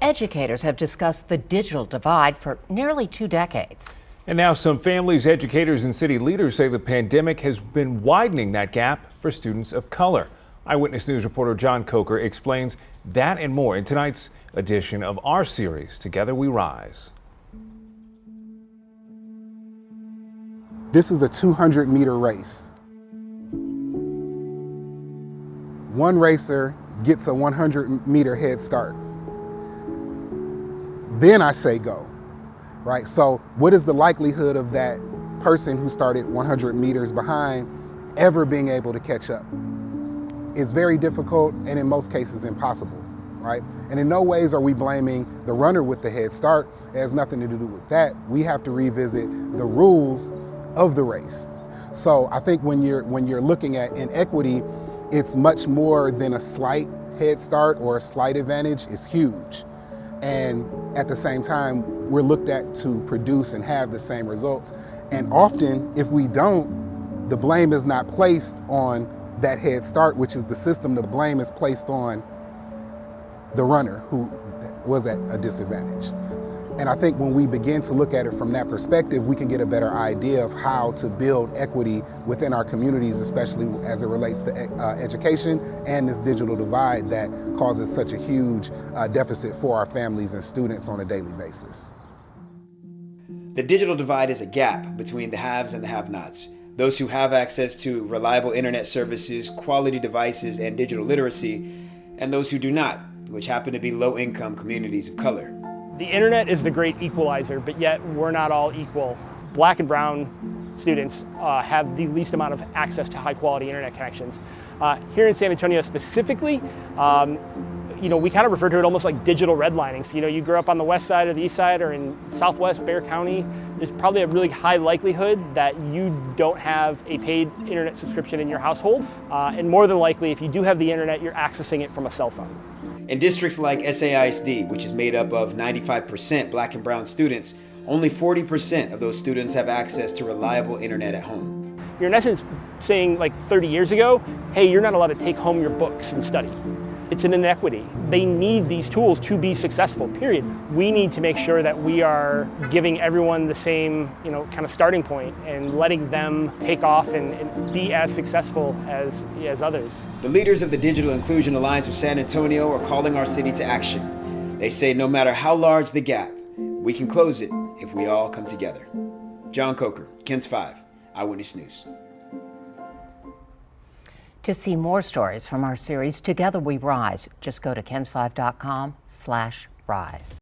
Educators have discussed the digital divide for nearly 2 decades. And now some families, educators, and city leaders say the pandemic has been widening that gap for students of color. Eyewitness News reporter John Coker explains that and more in tonight's edition of our series, Together We Rise. This is a 200-meter race. One racer gets a 100-meter head start. Then I say go, right? So what is the likelihood of that person who started 100 meters behind ever being able to catch up? It's very difficult and in most cases impossible, right? And in no ways are we blaming the runner with the head start. It has nothing to do with that. We have to revisit the rules of the race. So I think when you're looking at inequity, it's much more than a slight head start or a slight advantage. It's huge. And at the same time, we're looked at to produce and have the same results. And often, if we don't, the blame is not placed on that head start, which is the system. The blame is placed on the runner who was at a disadvantage. And I think when we begin to look at it from that perspective, we can get a better idea of how to build equity within our communities, especially as it relates to education and this digital divide that causes such a huge deficit for our families and students on a daily basis. The digital divide is a gap between the haves and the have-nots. Those who have access to reliable internet services, quality devices, and digital literacy, and those who do not, which happen to be low-income communities of color. The internet is the great equalizer, but yet we're not all equal. Black and brown students have the least amount of access to high quality internet connections. Here in San Antonio specifically, we kind of refer to it almost like digital redlining. You grew up on the west side or the east side or in southwest Bexar County, there's probably a really high likelihood that you don't have a paid internet subscription in your household. And more than likely, if you do have the internet, you're accessing it from a cell phone. In districts like SAISD, which is made up of 95% black and brown students, only 40% of those students have access to reliable internet at home. You're in essence saying, like 30 years ago, hey, you're not allowed to take home your books and study. It's an inequity. They need these tools to be successful, period. We need to make sure that we are giving everyone the same, kind of starting point and letting them take off and be as successful as others. The leaders of the Digital Inclusion Alliance of San Antonio are calling our city to action. They say no matter how large the gap, we can close it if we all come together. John Coker, KENS 5, Eyewitness News. To see more stories from our series, Together We Rise, just go to kens5.com/rise.